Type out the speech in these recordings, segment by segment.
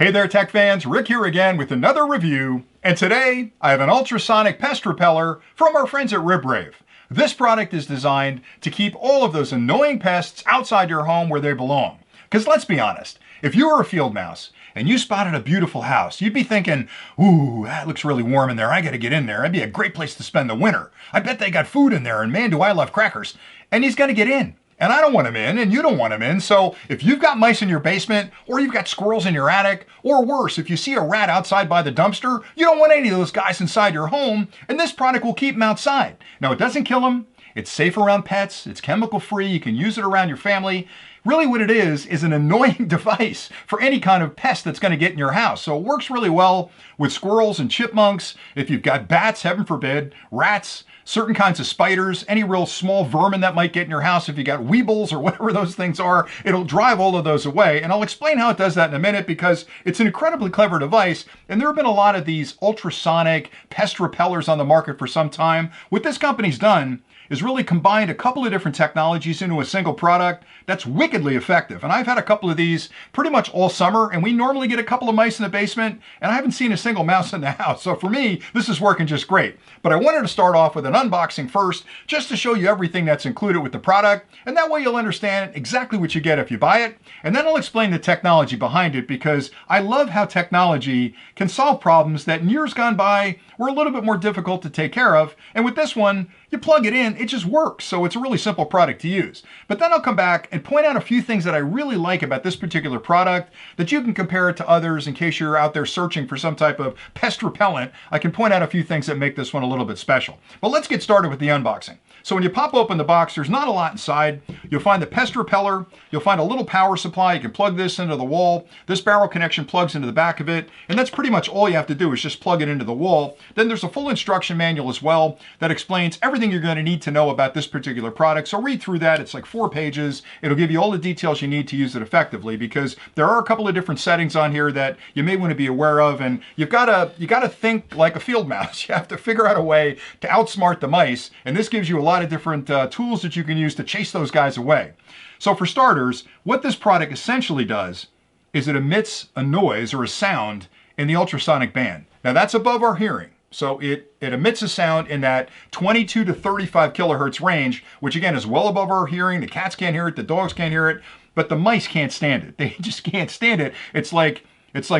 Hey there tech fans, Rick here again with another review, and today I have an ultrasonic pest repeller from our friends at RibRave. This product is designed to keep all of those annoying pests outside your home where they belong. Because let's be honest, if you were a field mouse and you spotted a beautiful house, you'd be thinking, ooh, that looks really warm in there, I gotta get in there, that'd be a great place to spend the winter. I bet they got food in there, and man do I love crackers. And he's gonna get in. And I don't want them in, and you don't want them in, so if you've got mice in your basement, or you've got squirrels in your attic, or worse, if you see a rat outside by the dumpster, you don't want any of those guys inside your home, and this product will keep them outside. Now, it doesn't kill them, it's safe around pets, it's chemical free, you can use it around your family. Really what it is an annoying device for any kind of pest that's gonna get in your house. So it works really well with squirrels and chipmunks, if you've got bats, heaven forbid, rats, certain kinds of spiders, any real small vermin that might get in your house. If you got weebles or whatever those things are, it'll drive all of those away. And I'll explain how it does that in a minute because it's an incredibly clever device. And there have been a lot of these ultrasonic pest repellers on the market for some time. What this company's done is really combined a couple of different technologies into a single product that's wickedly effective. And I've had a couple of these pretty much all summer, and we normally get a couple of mice in the basement, and I haven't seen a single mouse in the house. So for me, this is working just great. But I wanted to start off with an unboxing first, just to show you everything that's included with the product, and that way you'll understand exactly what you get if you buy it. And then I'll explain the technology behind it, because I love how technology can solve problems that in years gone by were a little bit more difficult to take care of. And with this one, you plug it in, it just works. So it's a really simple product to use. But then I'll come back and point out a few things that I really like about this particular product that you can compare it to others in case you're out there searching for some type of pest repellent. I can point out a few things that make this one a little bit special. But let's get started with the unboxing. So when you pop open the box, there's not a lot inside. You'll find the pest repeller. You'll find a little power supply. You can plug this into the wall. This barrel connection plugs into the back of it. And that's pretty much all you have to do is just plug it into the wall. Then there's a full instruction manual as well that explains everything you're going to need to know about this particular product. So read through that. It's like 4 pages. It'll give you all the details you need to use it effectively, because there are a couple of different settings on here that you may want to be aware of. And you gotta think like a field mouse. You have to figure out a way to outsmart the mice. And this gives you a lot of different tools that you can use to chase those guys away. So for starters, what this product essentially does is it emits a noise or a sound in the ultrasonic band. Now that's above our hearing. So it emits a sound in that 22 to 35 kilohertz range, which again is well above our hearing. The cats can't hear it, the dogs can't hear it, but the mice can't stand it. They just can't stand it. It's like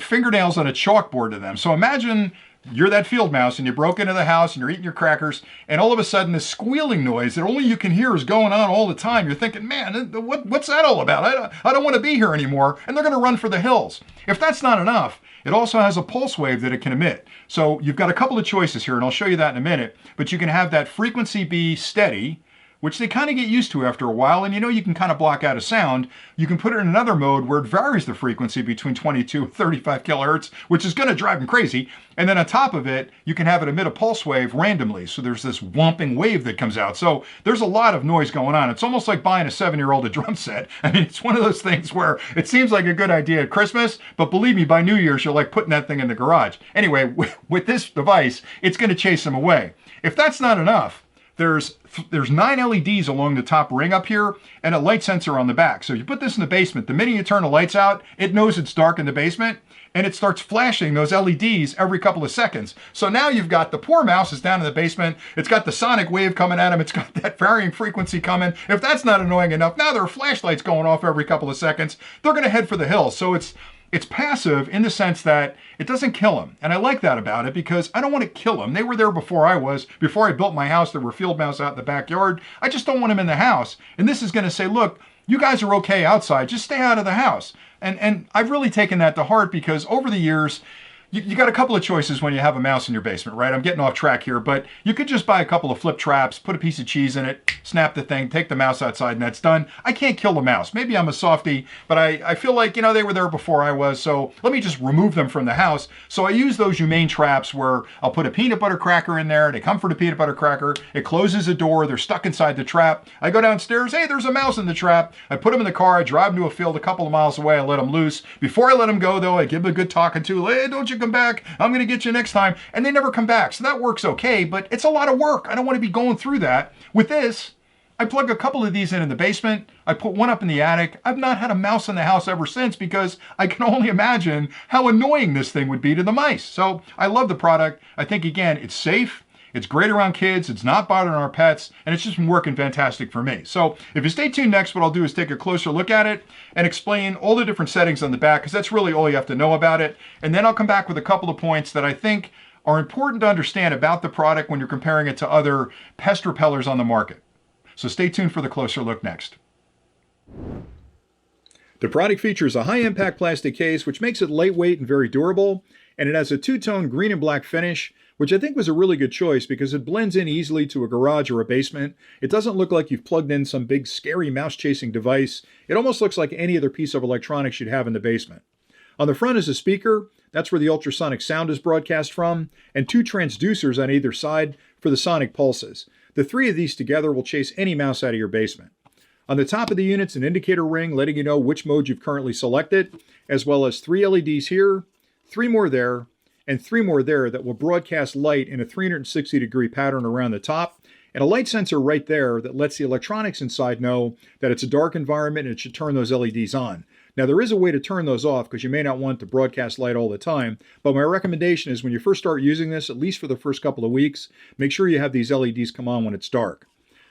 fingernails on a chalkboard to them. So imagine you're that field mouse and you broke into the house and you're eating your crackers, and all of a sudden this squealing noise that only you can hear is going on all the time. You're thinking, man, what's that all about? I don't want to be here anymore. And they're going to run for the hills. If that's not enough, it also has a pulse wave that it can emit. So you've got a couple of choices here, and I'll show you that in a minute. But you can have that frequency be steady, which they kind of get used to after a while, and you know you can kind of block out a sound. You can put it in another mode where it varies the frequency between 22 and 35 kilohertz, which is going to drive them crazy. And then on top of it, you can have it emit a pulse wave randomly. So there's this whomping wave that comes out. So there's a lot of noise going on. It's almost like buying a 7-year-old a drum set. I mean, it's one of those things where it seems like a good idea at Christmas, but believe me, by New Year's, you're like putting that thing in the garage. Anyway, with this device, it's going to chase them away. If that's not enough, there's 9 LEDs along the top ring up here and a light sensor on the back. So if you put this in the basement, the minute you turn the lights out, it knows it's dark in the basement and it starts flashing those LEDs every couple of seconds. So now you've got the poor mouse is down in the basement. It's got the sonic wave coming at him. It's got that varying frequency coming. If that's not annoying enough, now there are flashlights going off every couple of seconds. They're going to head for the hills. So it's passive in the sense that it doesn't kill them. And I like that about it because I don't want to kill them. They were there before I was. Before I built my house, there were field mouse out in the backyard. I just don't want them in the house. And this is going to say, look, you guys are okay outside. Just stay out of the house. And I've really taken that to heart because over the years, you got a couple of choices when you have a mouse in your basement, right? I'm getting off track here, but you could just buy a couple of flip traps, put a piece of cheese in it, snap the thing, take the mouse outside, and that's done. I can't kill the mouse. Maybe I'm a softie, but I feel like, you know, they were there before I was, so let me just remove them from the house. So I use those Humane Traps where I'll put a peanut butter cracker in there. They come for the peanut butter cracker. It closes the door. They're stuck inside the trap. I go downstairs. Hey, there's a mouse in the trap. I put them in the car. I drive them to a field a couple of miles away. I let them loose. Before I let them go, though, I give them a good talking to. Hey, don't you come back. I'm going to get you next time. And they never come back. So that works okay, but it's a lot of work. I don't want to be going through that. With this, I plug a couple of these in the basement. I put one up in the attic. I've not had a mouse in the house ever since because I can only imagine how annoying this thing would be to the mice. So I love the product. I think, again, it's safe. It's great around kids. It's not bothering our pets. And it's just been working fantastic for me. So if you stay tuned next, what I'll do is take a closer look at it and explain all the different settings on the back, because that's really all you have to know about it. And then I'll come back with a couple of points that I think are important to understand about the product when you're comparing it to other pest repellers on the market. So stay tuned for the closer look next. The product features a high-impact plastic case, which makes it lightweight and very durable, and it has a two-tone green and black finish, which I think was a really good choice because it blends in easily to a garage or a basement. It doesn't look like you've plugged in some big, scary mouse-chasing device. It almost looks like any other piece of electronics you'd have in the basement. On the front is a speaker. That's where the ultrasonic sound is broadcast from, and two transducers on either side for the sonic pulses. The three of these together will chase any mouse out of your basement. On the top of the unit's an indicator ring letting you know which mode you've currently selected, as well as 3 LEDs here, 3 more there, and 3 more there that will broadcast light in a 360-degree pattern around the top, and a light sensor right there that lets the electronics inside know that it's a dark environment and it should turn those LEDs on. Now, there is a way to turn those off because you may not want to broadcast light all the time, but my recommendation is when you first start using this, at least for the first couple of weeks, make sure you have these LEDs come on when it's dark.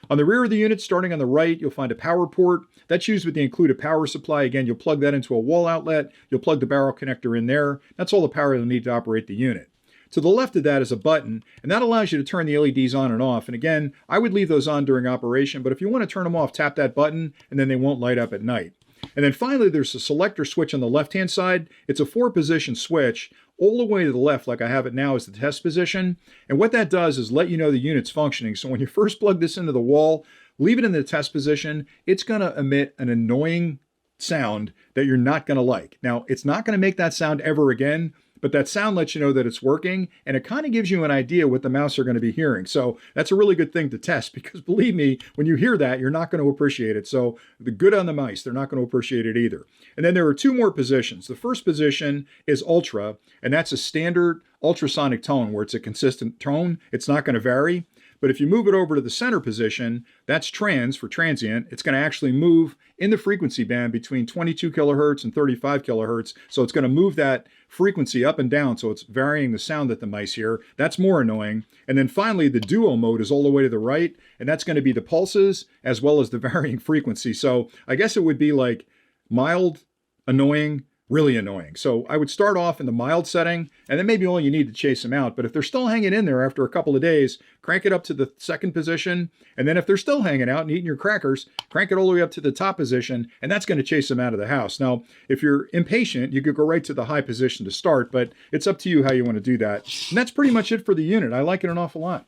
On the rear of the unit, starting on the right, you'll find a power port. That's used with the included power supply. Again, you'll plug that into a wall outlet. You'll plug the barrel connector in there. That's all the power you'll need to operate the unit. To the left of that is a button, and that allows you to turn the LEDs on and off. And again, I would leave those on during operation, but if you want to turn them off, tap that button, and then they won't light up at night. And then finally, there's a selector switch on the left-hand side. It's a 4-position switch. All the way to the left, like I have it now, is the test position. And what that does is let you know the unit's functioning. So when you first plug this into the wall, leave it in the test position, it's going to emit an annoying sound that you're not going to like. Now, it's not going to make that sound ever again, but that sound lets you know that it's working, and it kind of gives you an idea what the mouse are going to be hearing. So that's a really good thing to test, because believe me, when you hear that, you're not going to appreciate it. So the good on the mice, they're not going to appreciate it either. And then there are 2 more positions. The first position is ultra, and that's a standard ultrasonic tone where it's a consistent tone. It's not going to vary. But if you move it over to the center position, that's trans for transient. It's going to actually move in the frequency band between 22 kilohertz and 35 kilohertz. So it's going to move that frequency up and down, so it's varying the sound that the mice hear. That's more annoying. And then finally, the duo mode is all the way to the right, and that's going to be the pulses as well as the varying frequency. So I guess it would be like mild, annoying, really annoying. So I would start off in the mild setting, and then maybe all you need to chase them out. But if they're still hanging in there after a couple of days, crank it up to the second position. And then if they're still hanging out and eating your crackers, crank it all the way up to the top position, and that's going to chase them out of the house. Now, if you're impatient, you could go right to the high position to start, but it's up to you how you want to do that. And that's pretty much it for the unit. I like it an awful lot.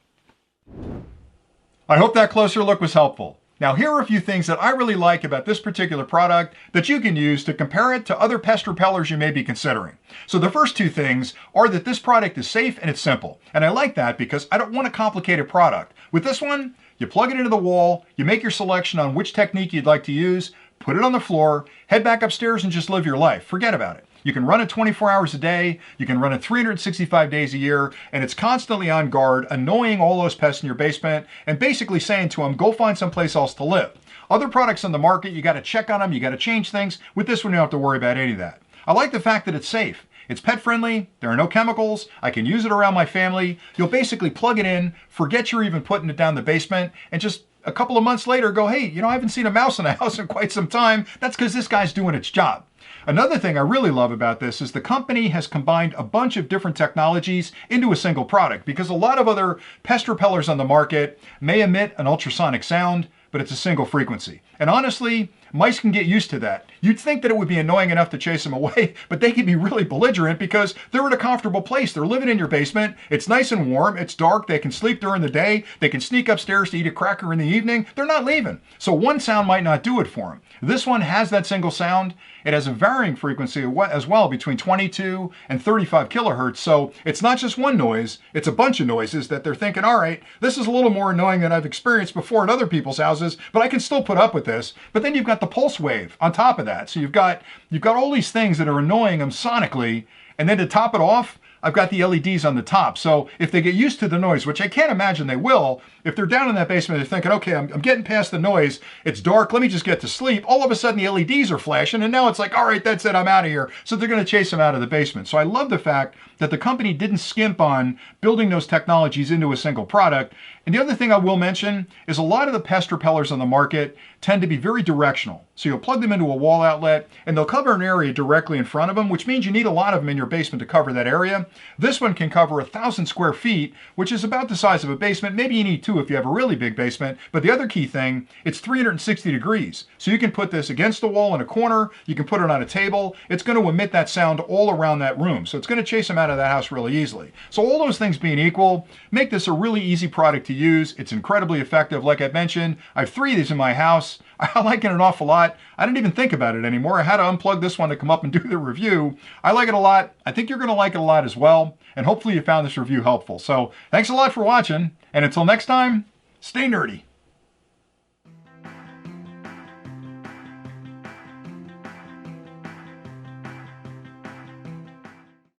I hope that closer look was helpful. Now, here are a few things that I really like about this particular product that you can use to compare it to other pest repellers you may be considering. So the first 2 things are that this product is safe and it's simple. And I like that because I don't want a complicated product. With this one, you plug it into the wall, you make your selection on which technique you'd like to use, put it on the floor, head back upstairs and just live your life. Forget about it. You can run it 24 hours a day, you can run it 365 days a year, and it's constantly on guard, annoying all those pests in your basement, and basically saying to them, go find someplace else to live. Other products on the market, you got to check on them, you got to change things. With this one, you don't have to worry about any of that. I like the fact that it's safe. It's pet friendly, there are no chemicals, I can use it around my family. You'll basically plug it in, forget you're even putting it down the basement, and just a couple of months later go, hey, I haven't seen a mouse in the house in quite some time. That's because this guy's doing its job. Another thing I really love about this is the company has combined a bunch of different technologies into a single product, because a lot of other pest repellers on the market may emit an ultrasonic sound, but it's a single frequency. And honestly, mice can get used to that. You'd think that it would be annoying enough to chase them away, but they can be really belligerent because they're in a comfortable place. They're living in your basement. It's nice and warm. It's dark. They can sleep during the day. They can sneak upstairs to eat a cracker in the evening. They're not leaving. So one sound might not do it for them. This one has that single sound. It has a varying frequency as well, between 22 and 35 kilohertz. So it's not just one noise, it's a bunch of noises that they're thinking, all right, this is a little more annoying than I've experienced before at other people's houses, but I can still put up with this. But then you've got the pulse wave on top of that. So you've got all these things that are annoying them sonically, and then to top it off, I've got the LEDs on the top. So if they get used to the noise, which I can't imagine they will, if they're down in that basement, they're thinking, okay, I'm getting past the noise. It's dark. Let me just get to sleep. All of a sudden the LEDs are flashing and now it's like, all right, that's it. I'm out of here. So they're going to chase them out of the basement. So I love the fact that the company didn't skimp on building those technologies into a single product. And the other thing I will mention is a lot of the pest repellers on the market tend to be very directional. So you'll plug them into a wall outlet and they'll cover an area directly in front of them, which means you need a lot of them in your basement to cover that area. This one can cover 1,000 square feet, which is about the size of a basement. Maybe you need 2 if you have a really big basement. But the other key thing, it's 360 degrees. So you can put this against the wall in a corner. You can put it on a table. It's going to emit that sound all around that room. So it's going to chase them out of that house really easily. So all those things being equal, make this a really easy product to use. It's incredibly effective. Like I mentioned, I have 3 of these in my house. I like it an awful lot. I didn't even think about it anymore. I had to unplug this one to come up and do the review. I like it a lot. I think you're going to like it a lot as well. And hopefully you found this review helpful. So thanks a lot for watching. And until next time, stay nerdy.